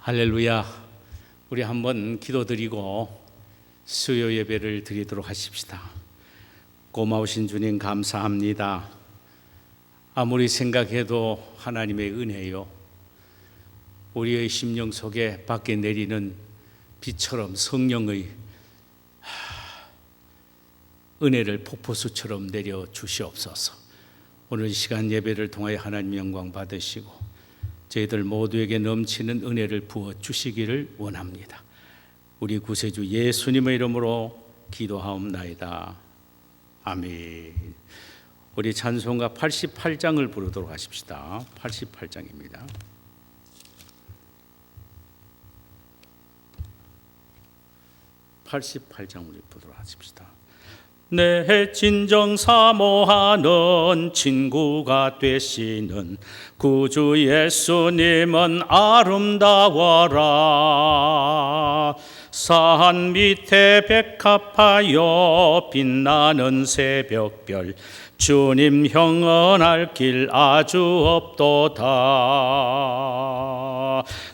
할렐루야. 우리 한번 기도드리고 수요 예배를 드리도록 하십시다. 고마우신 주님 감사합니다. 아무리 생각해도 하나님의 은혜요, 우리의 심령 속에 밖에 내리는 비처럼 성령의 은혜를 폭포수처럼 내려 주시옵소서. 오늘 시간 예배를 통하여 하나님 영광 받으시고 저희들 모두에게 넘치는 은혜를 부어 주시기를 원합니다. 우리 구세주 예수님의 이름으로 기도하옵나이다. 아멘. 우리 찬송가 88장을 부르도록 하십시다. 88장입니다. 우리 부르도록 하십시다. 내 진정 사모하는 친구가 되시는 구주 예수님은 아름다워라. 산 밑에 백합하여 빛나는 새벽별, 주님 형언할 길 아주 없도다.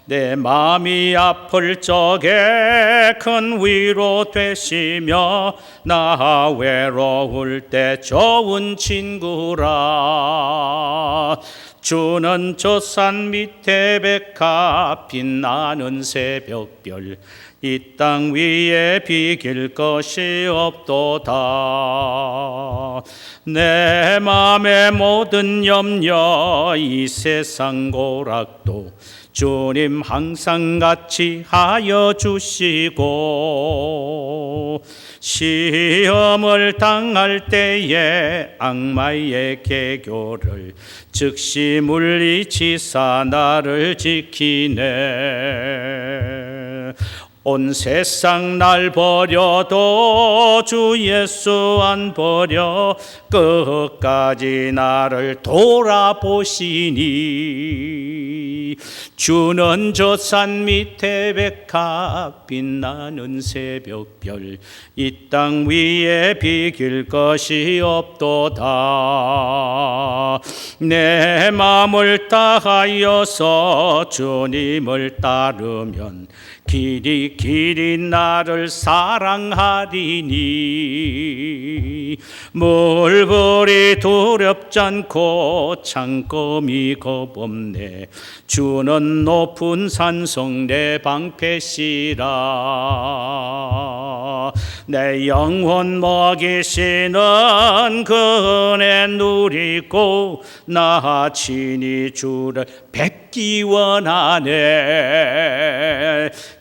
내 마음이 아플 적에 큰 위로 되시며 나 외로울 때 좋은 친구라. 주는 저 산 밑에 백합 빛나는 새벽별, 이 땅 위에 비길 것이 없도다. 내 맘의 모든 염려 이 세상 고락도 주님 항상 같이 하여 주시고, 시험을 당할 때에 악마의 계교를 즉시 물리치사 나를 지키네. 온 세상 날 버려도 주 예수 안 버려 끝까지 나를 돌아보시니. 주는 저 산 밑에 백합 빛나는 새벽별, 이 땅 위에 비길 것이 없도다. 내 마음을 다하여서 주님을 따르면 길이 나를 사랑하리니. 물불이 두렵지 않고 창검이 겁없네. 주는 높은 산성 내 방패시라. 내 영혼 먹이시는 그 은혜 누리고 나 친히 주를 뵙기 원하네.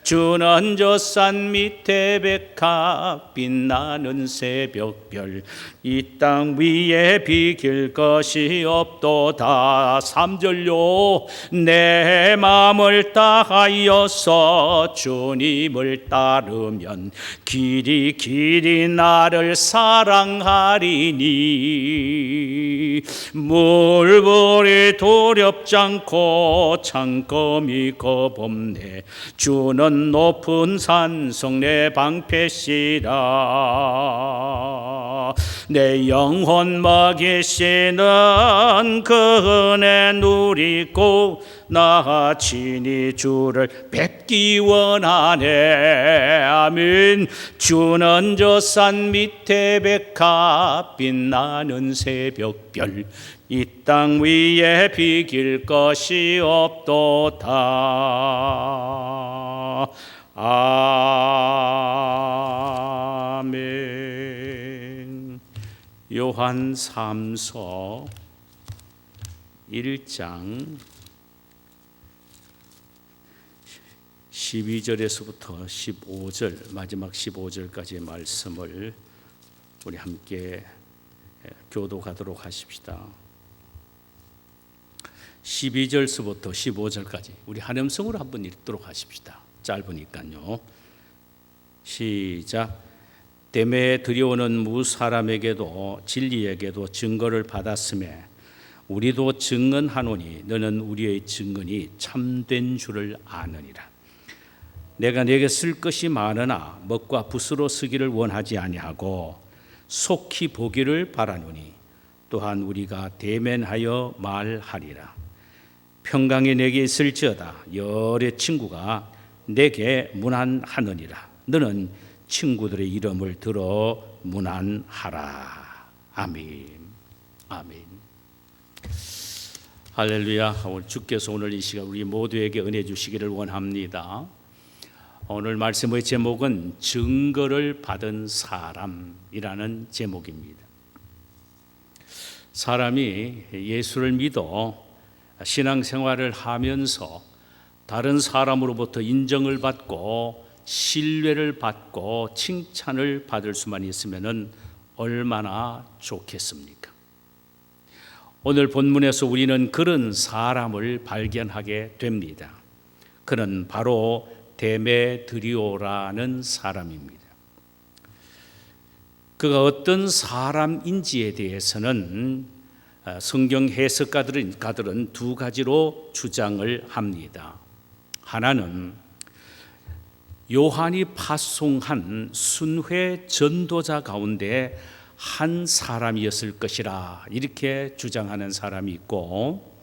주는 저 산 밑에 백합 빛나는 새벽별, 이 땅 위에 비길 것이 없도다. 3절요. 내 마음을 다하여서 주님을 따르면 길이 나를 사랑하리니. 물불이 두렵지 않고 창검이 겁없네. 주는 높은 산성 내 방패시라. 내 영혼 먹이시는 그 은혜 누리고 나 친히 주를 뵙기 원하네. 아멘. 주는 저 산 밑에 백합 빛나는 새벽별, 이 땅 위에 비길 것이 없도다. 아멘. 요한 3서 1장 12절에서부터 15절, 마지막 15절까지의 말씀을 우리 함께 교독하도록 하십시다. 12절서부터 15절까지 우리 한음성으로 한번 읽도록 하십시다. 짧으니까요. 시작. 댐에 들여오는 무 사람에게도 진리에게도 증거를 받았음에 우리도 증언하노니 너는 우리의 증언이 참된 줄을 아느니라. 내가 네게 쓸 것이 많으나 먹과 붓으로 쓰기를 원하지 아니하고 속히 보기를 바라노니 또한 우리가 대면하여 말하리라. 평강이 내게 있을지어다. 열의 친구가 내게 문안하느니라. 너는 친구들의 이름을 들어 문안하라. 아멘. 아멘. 할렐루야. 오늘 주께서 오늘 이 시간 우리 모두에게 은혜 주시기를 원합니다. 오늘 말씀의 제목은 증거를 받은 사람이라는 제목입니다. 사람이 예수를 믿어 신앙생활을 하면서 다른 사람으로부터 인정을 받고 신뢰를 받고 칭찬을 받을 수만 있으면 얼마나 좋겠습니까? 오늘 본문에서 우리는 그런 사람을 발견하게 됩니다. 그는 바로 데메드리오라는 사람입니다. 그가 어떤 사람인지에 대해서는 성경 해석가들은 두 가지로 주장을 합니다. 하나는 요한이 파송한 순회 전도자 가운데 한 사람이었을 것이라 이렇게 주장하는 사람이 있고,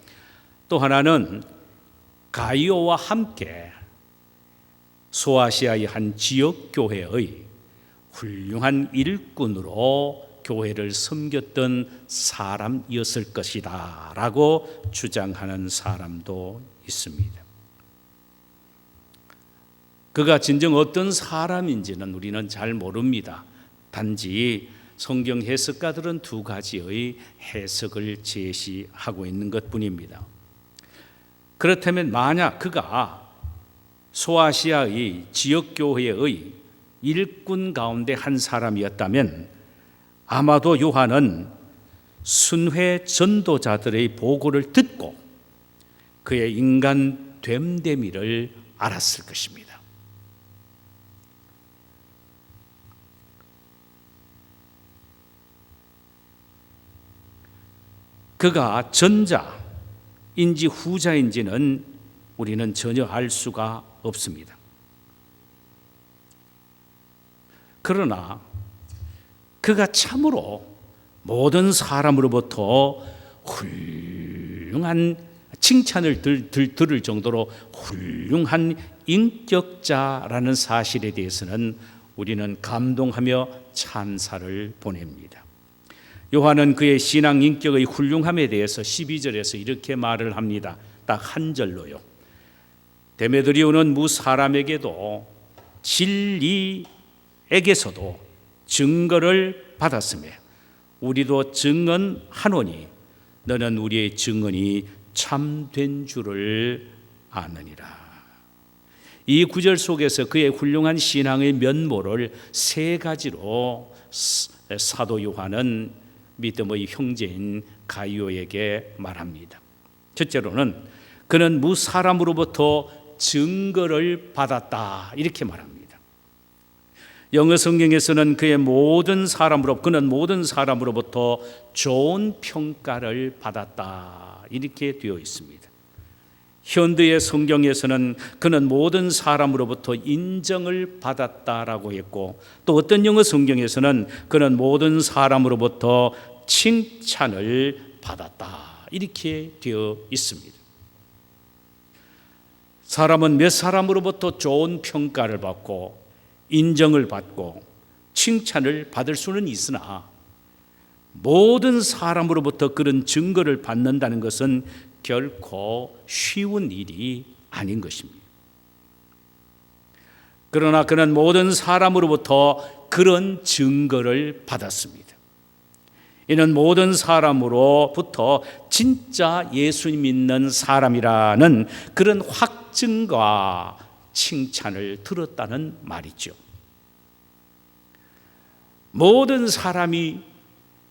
또 하나는 가이오와 함께 소아시아의 한 지역 교회의 훌륭한 일꾼으로 교회를 섬겼던 사람이었을 것이다 라고 주장하는 사람도 있습니다. 그가 진정 어떤 사람인지는 우리는 잘 모릅니다. 단지 성경 해석가들은 두 가지의 해석을 제시하고 있는 것뿐입니다. 그렇다면 만약 그가 소아시아의 지역교회의 일꾼 가운데 한 사람이었다면 아마도 요한은 순회 전도자들의 보고를 듣고 그의 인간 됨됨이를 알았을 것입니다. 그가 전자인지 후자인지는 우리는 전혀 알 수가 없습니다. 그러나 그가 참으로 모든 사람으로부터 훌륭한 칭찬을 들을 정도로 훌륭한 인격자라는 사실에 대해서는 우리는 감동하며 찬사를 보냅니다. 요한은 그의 신앙 인격의 훌륭함에 대해서 12절에서 이렇게 말을 합니다. 딱 한 절로요. 데메드리오는 무 사람에게도 진리에게서도 증거를 받았으며 우리도 증언하노니 너는 우리의 증언이 참된 줄을 아느니라. 이 구절 속에서 그의 훌륭한 신앙의 면모를 세 가지로 사도 요한은 믿음의 형제인 가이오에게 말합니다. 첫째로는 그는 무 사람으로부터 증거를 받았다 이렇게 말합니다. 영어 성경에서는 그는 모든 사람으로부터 좋은 평가를 받았다 이렇게 되어 있습니다. 현대의 성경에서는 그는 모든 사람으로부터 인정을 받았다라고 했고, 또 어떤 영어 성경에서는 그는 모든 사람으로부터 칭찬을 받았다 이렇게 되어 있습니다. 사람은 몇 사람으로부터 좋은 평가를 받고 인정을 받고 칭찬을 받을 수는 있으나 모든 사람으로부터 그런 증거를 받는다는 것은 결코 쉬운 일이 아닌 것입니다. 그러나 그는 모든 사람으로부터 그런 증거를 받았습니다. 이는 모든 사람으로부터 진짜 예수님 믿는 사람이라는 그런 확증과 칭찬을 들었다는 말이죠. 모든 사람이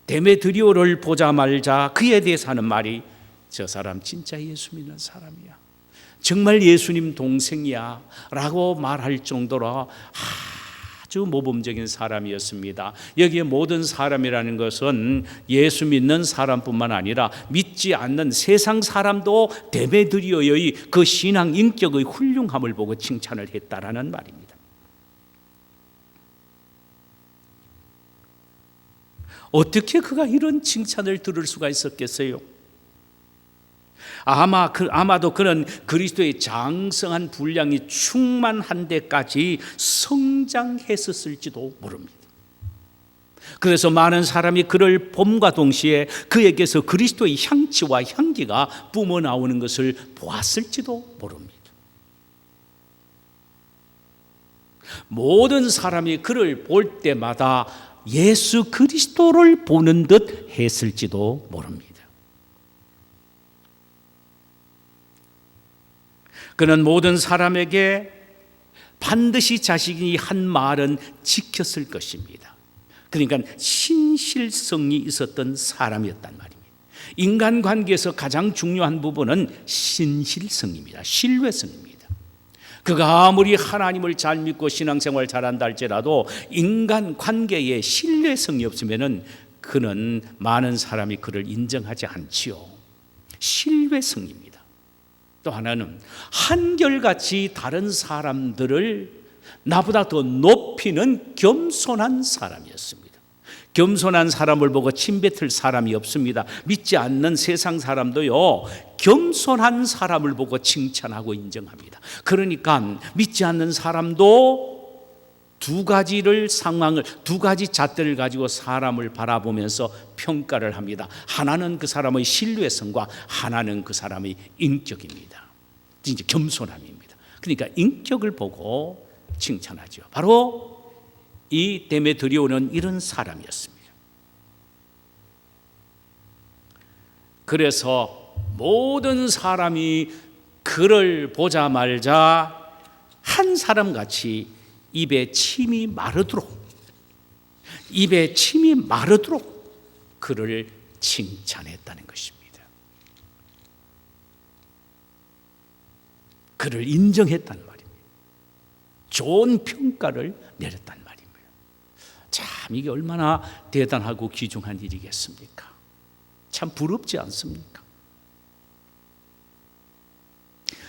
데메드리오를 보자마자 그에 대해서 하는 말이 저 사람 진짜 예수 믿는 사람이야, 정말 예수님 동생이야 라고 말할 정도로 아주 모범적인 사람이었습니다. 여기에 모든 사람이라는 것은 예수 믿는 사람뿐만 아니라 믿지 않는 세상 사람도 데메드리오의 그 신앙 인격의 훌륭함을 보고 칭찬을 했다라는 말입니다. 어떻게 그가 이런 칭찬을 들을 수가 있었겠어요? 아마도 그는 그리스도의 장성한 분량이 충만한 데까지 성장했었을지도 모릅니다. 그래서 많은 사람이 그를 봄과 동시에 그에게서 그리스도의 향취와 향기가 뿜어나오는 것을 보았을지도 모릅니다. 모든 사람이 그를 볼 때마다 예수 그리스도를 보는 듯 했을지도 모릅니다. 그는 모든 사람에게 반드시 자신이 한 말은 지켰을 것입니다. 그러니까 신실성이 있었던 사람이었단 말입니다. 인간관계에서 가장 중요한 부분은 신실성입니다. 신뢰성입니다. 그가 아무리 하나님을 잘 믿고 신앙생활 잘한다 할지라도 인간관계에 신뢰성이 없으면 그는 많은 사람이 그를 인정하지 않지요. 신뢰성입니다. 또 하나는 한결같이 다른 사람들을 나보다 더 높이는 겸손한 사람이었습니다. 겸손한 사람을 보고 침뱉을 사람이 없습니다. 믿지 않는 세상 사람도요, 겸손한 사람을 보고 칭찬하고 인정합니다. 그러니까 믿지 않는 사람도 두 가지 잣대를 가지고 사람을 바라보면서 평가를 합니다. 하나는 그 사람의 신뢰성과 하나는 그 사람의 인격입니다. 이제 겸손함입니다. 그러니까 인격을 보고 칭찬하죠. 바로 이 데메드리오는 이런 사람이었습니다. 그래서 모든 사람이 그를 보자마자 한 사람같이 입에 침이 마르도록 그를 칭찬했다는 것입니다. 그를 인정했다는 말입니다. 좋은 평가를 내렸다는 말입니다. 참 이게 얼마나 대단하고 귀중한 일이겠습니까? 참 부럽지 않습니까?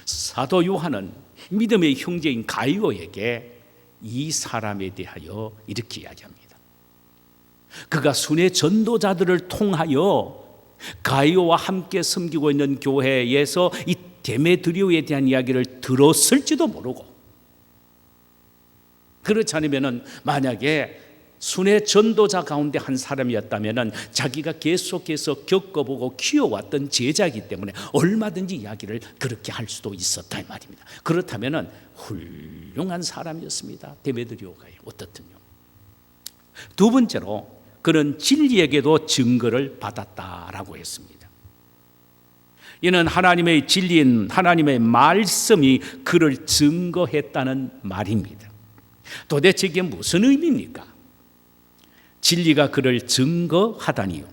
사도 요한은 믿음의 형제인 가이오에게 이 사람에 대하여 이렇게 이야기합니다. 그가 순회 전도자들을 통하여 가이오와 함께 섬기고 있는 교회에서 이 데메드리오에 대한 이야기를 들었을지도 모르고, 그렇지 않으면 만약에 순회 전도자 가운데 한 사람이었다면 자기가 계속해서 겪어보고 키워왔던 제자이기 때문에 얼마든지 이야기를 그렇게 할 수도 있었다 이 말입니다. 그렇다면 훌륭한 사람이었습니다. 데메드리오가요. 어떻든요. 두 번째로 그는 진리에게도 증거를 받았다라고 했습니다. 이는 하나님의 진리인 하나님의 말씀이 그를 증거했다는 말입니다. 도대체 이게 무슨 의미입니까? 진리가 그를 증거하다니요.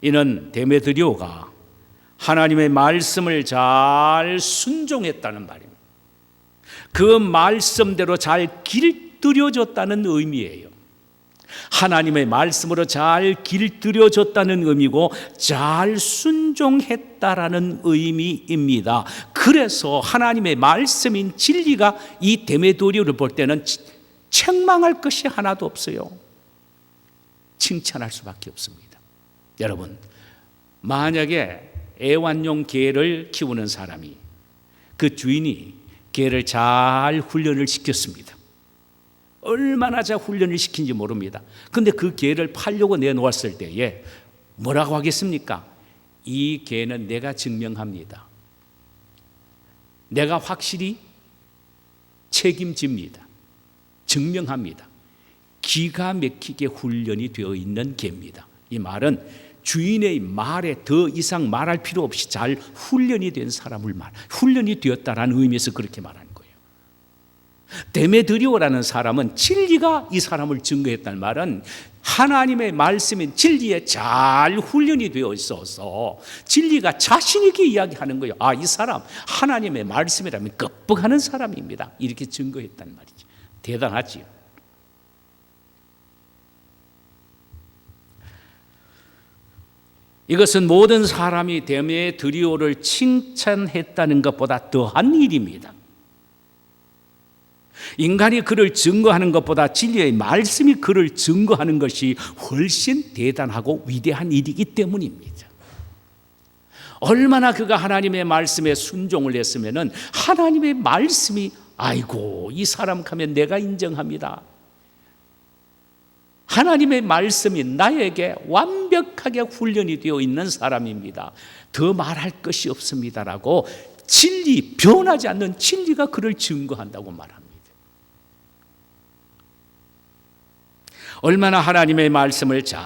이는 데메드리오가 하나님의 말씀을 잘 순종했다는 말입니다. 그 말씀대로 잘 길들여졌다는 의미예요. 하나님의 말씀으로 잘 길들여졌다는 의미고 잘 순종했다라는 의미입니다. 그래서 하나님의 말씀인 진리가 이 데메드리오를 볼 때는 책망할 것이 하나도 없어요. 칭찬할 수밖에 없습니다. 여러분, 만약에 애완용 개를 키우는 사람이 그 주인이 개를 잘 훈련을 시켰습니다. 얼마나 잘 훈련을 시킨지 모릅니다. 근데 그 개를 팔려고 내놓았을 때에 뭐라고 하겠습니까? 이 개는 내가 증명합니다. 내가 확실히 책임집니다. 증명합니다. 기가 막히게 훈련이 되어 있는 개입니다. 이 말은 주인의 말에 더 이상 말할 필요 없이 잘 훈련이 된 사람을 훈련이 되었다라는 의미에서 그렇게 말하는 거예요. 데메드리오라는 사람은 진리가 이 사람을 증거했다는 말은 하나님의 말씀인 진리에 잘 훈련이 되어 있어서 진리가 자신 있게 이야기하는 거예요. 아, 이 사람 하나님의 말씀이라면 끄떡하는 사람입니다. 이렇게 증거했다는 말이죠. 대단하지요. 이것은 모든 사람이 데메드리오를 칭찬했다는 것보다 더한 일입니다. 인간이 그를 증거하는 것보다 진리의 말씀이 그를 증거하는 것이 훨씬 대단하고 위대한 일이기 때문입니다. 얼마나 그가 하나님의 말씀에 순종을 했으면은 하나님의 말씀이 아이고 이 사람 가면 내가 인정합니다. 하나님의 말씀이 나에게 완벽하게 훈련이 되어 있는 사람입니다. 더 말할 것이 없습니다라고 진리, 변하지 않는 진리가 그를 증거한다고 말합니다. 얼마나 하나님의 말씀을 잘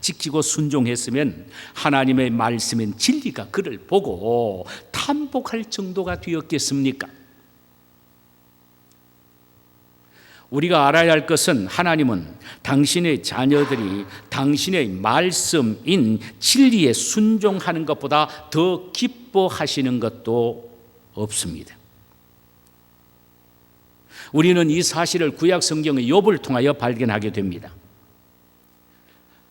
지키고 순종했으면 하나님의 말씀인 진리가 그를 보고 탐복할 정도가 되었겠습니까? 우리가 알아야 할 것은 하나님은 당신의 자녀들이 당신의 말씀인 진리에 순종하는 것보다 더 기뻐하시는 것도 없습니다. 우리는 이 사실을 구약 성경의 욥을 통하여 발견하게 됩니다.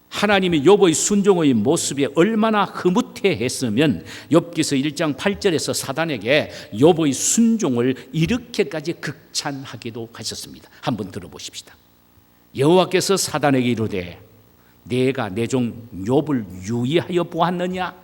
하나님이 욥의 순종의 모습이 얼마나 흐뭇해했으면 욥기서 1장 8절에서 사단에게 욥의 순종을 이렇게까지 극찬하기도 하셨습니다. 한번 들어보십시다. 여호와께서 사단에게 이르되 내가 내 종 욥을 유의하여 보았느냐?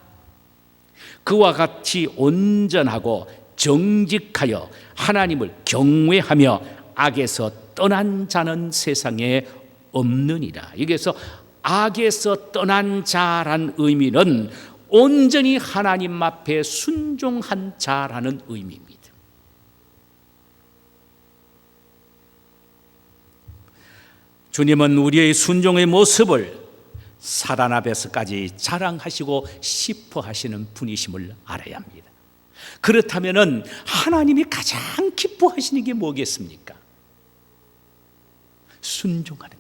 그와 같이 온전하고 정직하여 하나님을 경외하며 악에서 떠난 자는 세상에 없느니라. 여기서 악에서 떠난 자란 의미는 온전히 하나님 앞에 순종한 자라는 의미입니다. 주님은 우리의 순종의 모습을 사단 앞에서까지 자랑하시고 싶어 하시는 분이심을 알아야 합니다. 그렇다면 하나님이 가장 기뻐하시는 게 뭐겠습니까? 순종하는 거예요.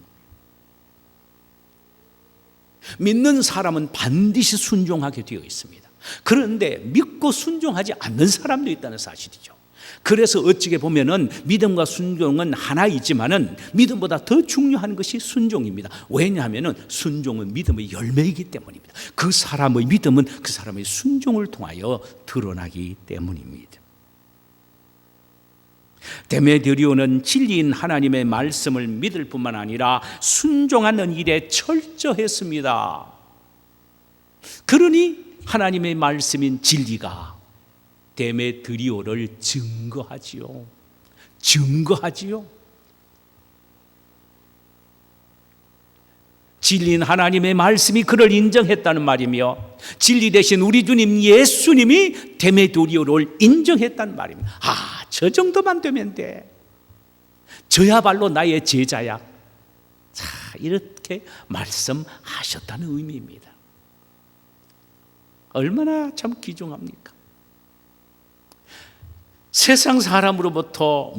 믿는 사람은 반드시 순종하게 되어 있습니다. 그런데 믿고 순종하지 않는 사람도 있다는 사실이죠. 그래서 어찌게 보면은 믿음과 순종은 하나이지만은 믿음보다 더 중요한 것이 순종입니다. 왜냐하면은 순종은 믿음의 열매이기 때문입니다. 그 사람의 믿음은 그 사람의 순종을 통하여 드러나기 때문입니다. 데메드리오는 진리인 하나님의 말씀을 믿을 뿐만 아니라 순종하는 일에 철저했습니다. 그러니 하나님의 말씀인 진리가 데메드리오를 증거하지요. 진리인 하나님의 말씀이 그를 인정했다는 말이며 진리 대신 우리 주님 예수님이 데메드리오를 인정했다는 말입니다. 저 정도만 되면 돼. 저야말로 나의 제자야. 자, 이렇게 말씀하셨다는 의미입니다. 얼마나 참 귀중합니까? 세상 사람으로부터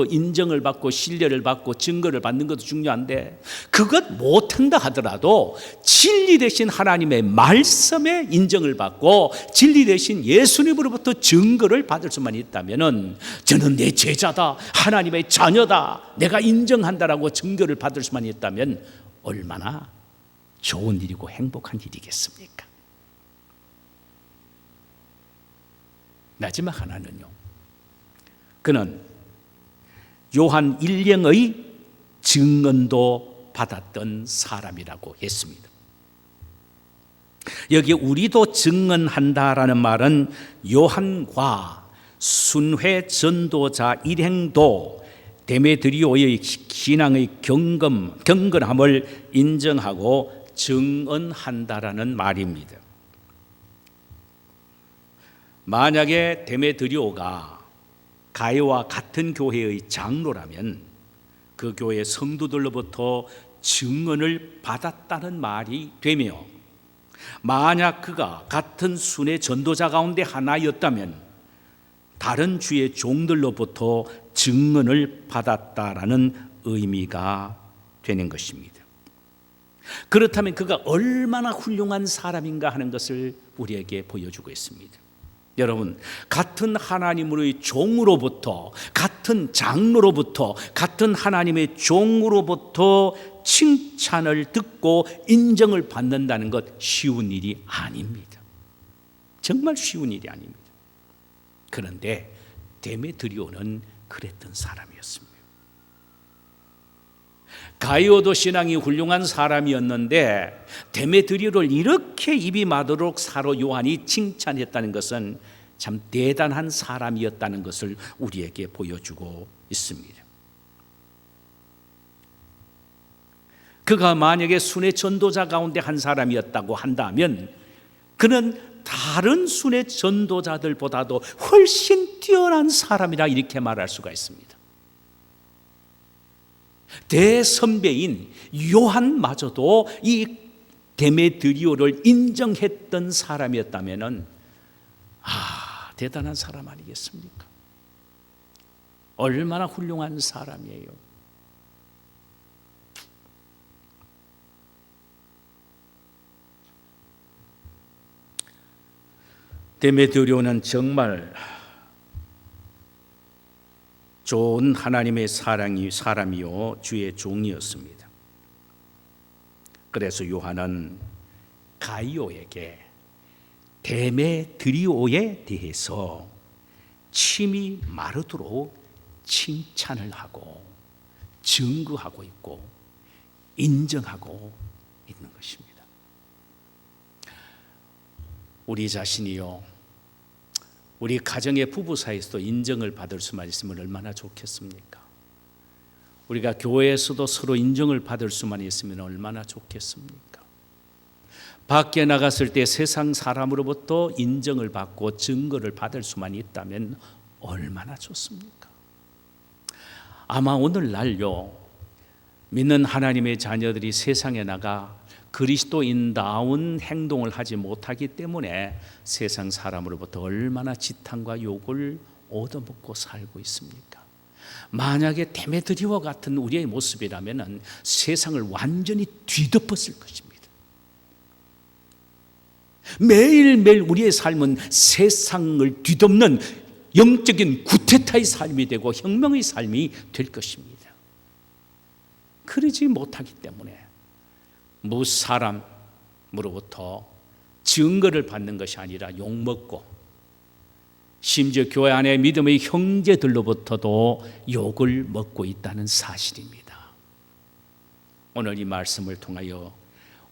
인정을 받고 신뢰를 받고 증거를 받는 것도 중요한데 그것 못한다 하더라도 진리 대신 하나님의 말씀에 인정을 받고 진리 대신 예수님으로부터 증거를 받을 수만 있다면 저는 내 제자다, 하나님의 자녀다, 내가 인정한다라고 증거를 받을 수만 있다면 얼마나 좋은 일이고 행복한 일이겠습니까? 마지막 하나는요, 그는 요한 일령의 증언도 받았던 사람이라고 했습니다. 여기 우리도 증언한다라는 말은 요한과 순회 전도자 일행도 데메드리오의 신앙의 경건함을 인정하고 증언한다라는 말입니다. 만약에 데메드리오가 가이와 같은 교회의 장로라면 그 교회 성도들로부터 증언을 받았다는 말이 되며, 만약 그가 같은 순회 전도자 가운데 하나였다면 다른 주의 종들로부터 증언을 받았다라는 의미가 되는 것입니다. 그렇다면 그가 얼마나 훌륭한 사람인가 하는 것을 우리에게 보여주고 있습니다. 여러분, 같은 하나님의 종으로부터, 같은 장로로부터, 같은 하나님의 종으로부터 칭찬을 듣고 인정을 받는다는 것 쉬운 일이 아닙니다. 정말 쉬운 일이 아닙니다. 그런데 데메드리오는 그랬던 사람이었습니다. 가이오도 신앙이 훌륭한 사람이었는데 데메드리오를 이렇게 입이 마도록 사도 요한이 칭찬했다는 것은 참 대단한 사람이었다는 것을 우리에게 보여주고 있습니다. 그가 만약에 순회 전도자 가운데 한 사람이었다고 한다면 그는 다른 순회 전도자들보다도 훨씬 뛰어난 사람이라 이렇게 말할 수가 있습니다. 대선배인 요한마저도 이 데메드리오를 인정했던 사람이었다면 대단한 사람 아니겠습니까? 얼마나 훌륭한 사람이에요. 데메드리오는 정말 좋은 하나님의 사람이요 주의 종이었습니다. 그래서 요한은 가이오에게 데메드리오에 대해서 침이 마르도록 칭찬을 하고 증거하고 있고 인정하고 있는 것입니다. 우리 자신이요, 우리 가정의 부부 사이에서도 인정을 받을 수만 있으면 얼마나 좋겠습니까? 우리가 교회에서도 서로 인정을 받을 수만 있으면 얼마나 좋겠습니까? 밖에 나갔을 때 세상 사람으로부터 인정을 받고 증거를 받을 수만 있다면 얼마나 좋습니까? 아마 오늘날요, 믿는 하나님의 자녀들이 세상에 나가 그리스도인다운 행동을 하지 못하기 때문에 세상 사람으로부터 얼마나 지탄과 욕을 얻어먹고 살고 있습니까? 만약에 데메드리오와 같은 우리의 모습이라면 세상을 완전히 뒤덮었을 것입니다. 매일매일 우리의 삶은 세상을 뒤덮는 영적인 구테타의 삶이 되고 혁명의 삶이 될 것입니다. 그러지 못하기 때문에 무사람으로부터 증거를 받는 것이 아니라 욕먹고 심지어 교회 안에 믿음의 형제들로부터도 욕을 먹고 있다는 사실입니다. 오늘 이 말씀을 통하여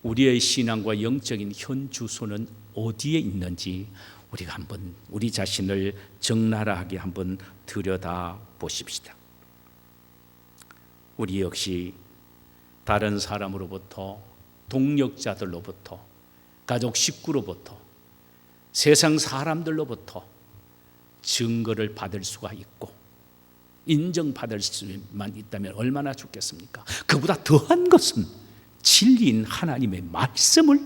우리의 신앙과 영적인 현 주소는 어디에 있는지 우리가 한번 우리 자신을 적나라하게 한번 들여다 보십시다. 우리 역시 다른 사람으로부터, 동력자들로부터, 가족 식구로부터, 세상 사람들로부터 증거를 받을 수가 있고 인정받을 수만 있다면 얼마나 좋겠습니까? 그보다 더한 것은 진리인 하나님의 말씀을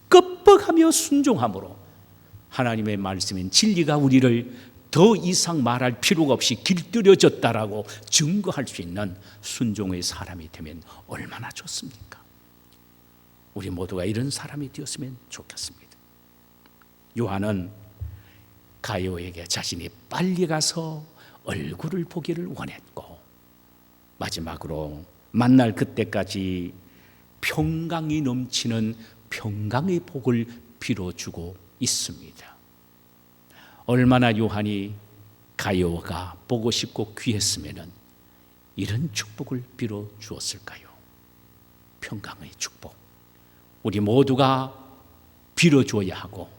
끄뻑하며 순종함으로 하나님의 말씀인 진리가 우리를 더 이상 말할 필요가 없이 길들여졌다라고 증거할 수 있는 순종의 사람이 되면 얼마나 좋습니까? 우리 모두가 이런 사람이 되었으면 좋겠습니다. 요한은 가이오에게 자신이 빨리 가서 얼굴을 보기를 원했고 마지막으로 만날 그때까지 평강이 넘치는 평강의 복을 빌어주고 있습니다. 얼마나 요한이 가이오가 보고 싶고 귀했으면 이런 축복을 빌어주었을까요? 평강의 축복. 우리 모두가 빌어주어야 하고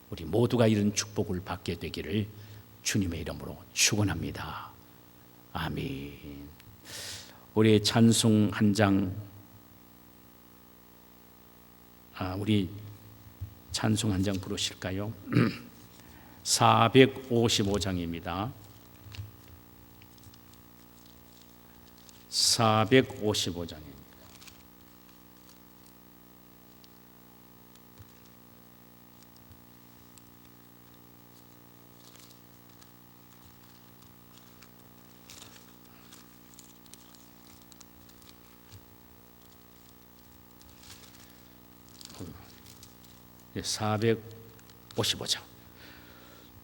우리 모두가 이런 축복을 받게 되기를 주님의 이름으로 축원합니다. 아멘. 우리 찬송 한 장, 우리 찬송 한 장 부르실까요? 455장입니다. 455장입니다. 네, 455장.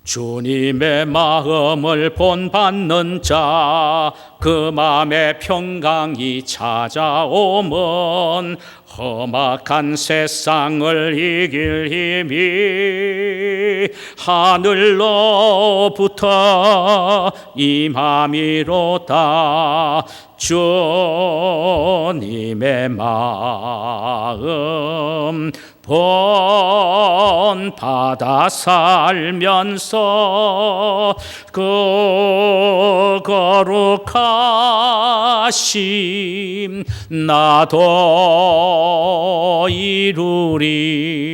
주님의 마음을 본받는 자, 그 마음에 평강이 찾아오면 험악한 세상을 이길 힘이 하늘로부터 임함이로다. 주님의 마음 본받아 살면서 그 거룩하심 나도 이루리.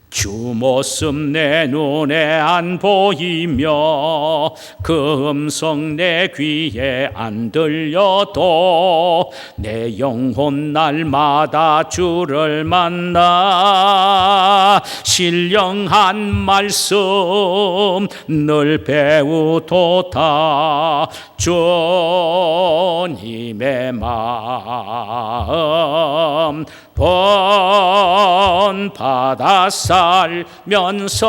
주 모습 내 눈에 안 보이며 그 음성 내 귀에 안 들려도 내 영혼 날마다 주를 만나 신령한 말씀 늘 배우도다. 주님의 마음 본받아 살면서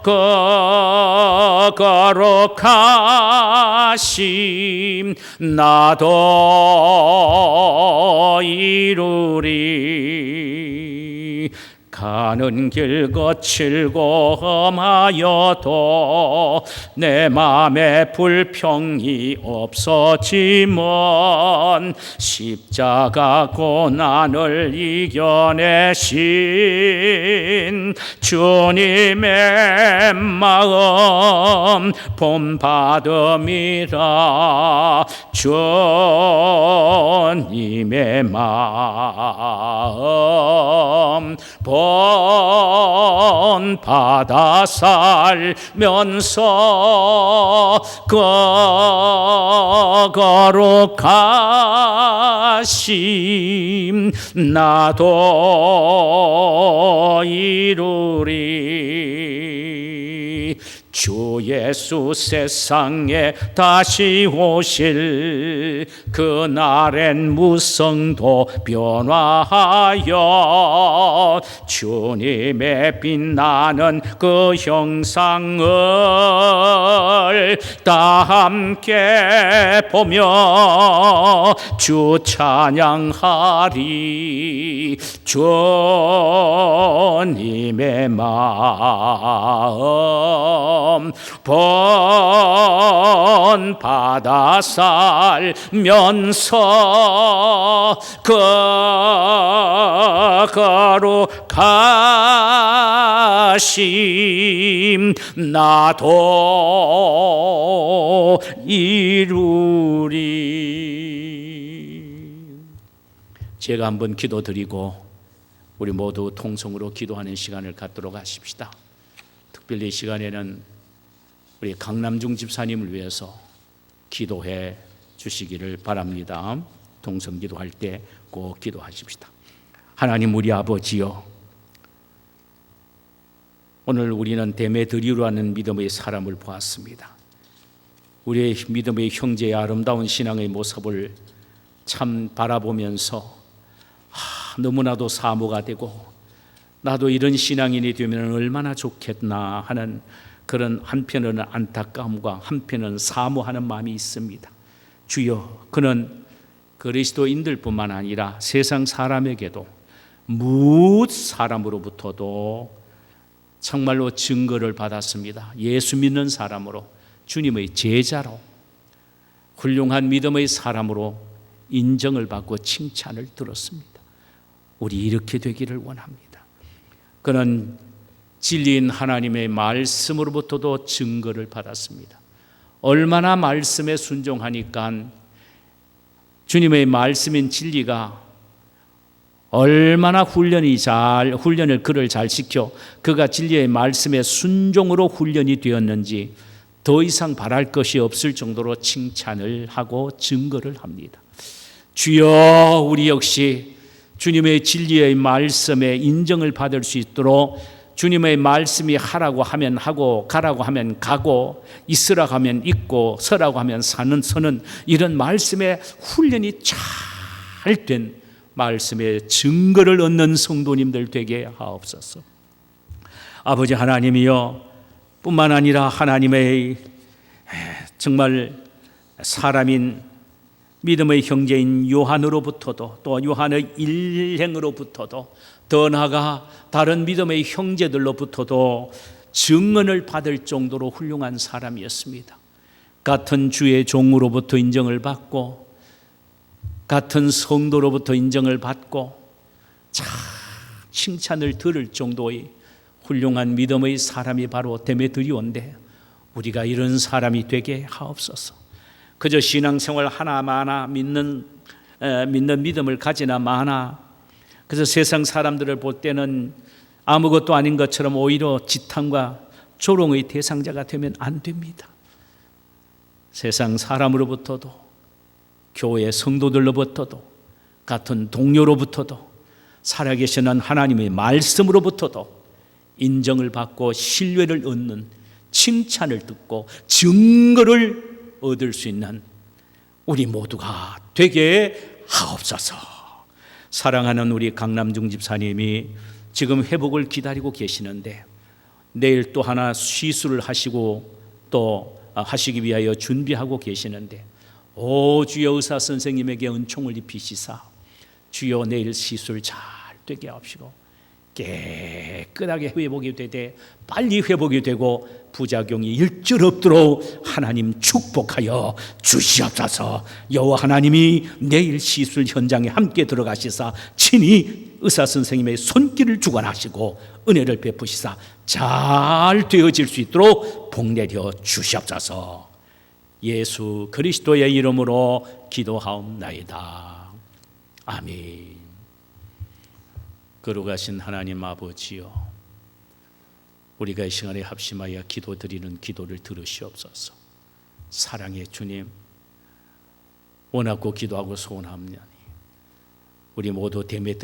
그 거룩하심 나도 이루리. 가는 길 거칠고 험하여도 내 맘에 불평이 없어지면 십자가 고난을 이겨내신 주님의 마음 본받음이라. 주님의 마음 본받아 살면서 그 거룩하심 나도 이루리. 주 예수 세상에 다시 오실 그날엔 무성도 변화하여 주님의 빛나는 그 형상을 다 함께 보며 주 찬양하리. 주님의 마음 본받아 살면서 그 거룩하심 나도 이루리. 제가 한번 기도드리고 우리 모두 통성으로 기도하는 시간을 갖도록 하십시다. 특별히 이 시간에는 우리 강남중 집사님을 위해서 기도해 주시기를 바랍니다. 동성 기도할 때 꼭 기도하십시다. 하나님 우리 아버지여, 오늘 우리는 데메드리오라는 믿음의 사람을 보았습니다. 우리의 믿음의 형제의 아름다운 신앙의 모습을 참 바라보면서 너무나도 사모가 되고 나도 이런 신앙인이 되면 얼마나 좋겠나 하는 그런 한편으로는 안타까움과 한편은 사모하는 마음이 있습니다. 주여, 그는 그리스도인들뿐만 아니라 세상 사람에게도 무엇 사람으로부터도 정말로 증거를 받았습니다. 예수 믿는 사람으로, 주님의 제자로, 훌륭한 믿음의 사람으로 인정을 받고 칭찬을 들었습니다. 우리 이렇게 되기를 원합니다. 그는 진리인 하나님의 말씀으로부터도 증거를 받았습니다. 얼마나 말씀에 순종하니까 주님의 말씀인 진리가 얼마나 훈련을 그를 잘 시켜 그가 진리의 말씀에 순종으로 훈련이 되었는지 더 이상 바랄 것이 없을 정도로 칭찬을 하고 증거를 합니다. 주여, 우리 역시 주님의 진리의 말씀에 인정을 받을 수 있도록 주님의 말씀이 하라고 하면 하고 가라고 하면 가고 있으라고 하면 있고 서라고 하면 서는 이런 말씀에 훈련이 잘 된 말씀의 증거를 얻는 성도님들 되게 하옵소서. 아버지 하나님이여, 뿐만 아니라 하나님의 정말 사람인 믿음의 형제인 요한으로부터도, 또 요한의 일행으로부터도, 더 나아가 다른 믿음의 형제들로부터도 증언을 받을 정도로 훌륭한 사람이었습니다. 같은 주의 종으로부터 인정을 받고, 같은 성도로부터 인정을 받고, 참 칭찬을 들을 정도의 훌륭한 믿음의 사람이 바로 데메드리오인데, 우리가 이런 사람이 되게 하옵소서. 그저 신앙생활 하나마나 믿는 믿음을 가지나 마나, 그래서 세상 사람들을 볼 때는 아무것도 아닌 것처럼 오히려 지탄과 조롱의 대상자가 되면 안 됩니다. 세상 사람으로부터도, 교회 성도들로부터도, 같은 동료로부터도, 살아계시는 하나님의 말씀으로부터도 인정을 받고 신뢰를 얻는, 칭찬을 듣고 증거를 얻을 수 있는 우리 모두가 되게 하옵소서. 사랑하는 우리 강남중 집사님이 지금 회복을 기다리고 계시는데, 내일 또 하나 시술을 하시고 또 하시기 위하여 준비하고 계시는데, 오 주여, 의사 선생님에게 은총을 입히시사 주여 내일 시술 잘 되게 하옵시고 깨끗하게 회복이 되되 빨리 회복이 되고 부작용이 일절 없도록 하나님 축복하여 주시옵소서. 여호와 하나님이 내일 시술 현장에 함께 들어가시사 친히 의사 선생님의 손길을 주관하시고 은혜를 베푸시사 잘 되어질 수 있도록 복 내려 주시옵소서. 예수 그리스도의 이름으로 기도하옵나이다. 아멘. 거룩하신 하나님 아버지여, 우리가 이 시간에 합심하여 기도드리는 기도를 들으시옵소서. 사랑의 주님, 원하고 기도하고 소원합니다. 우리 모두 데메드리오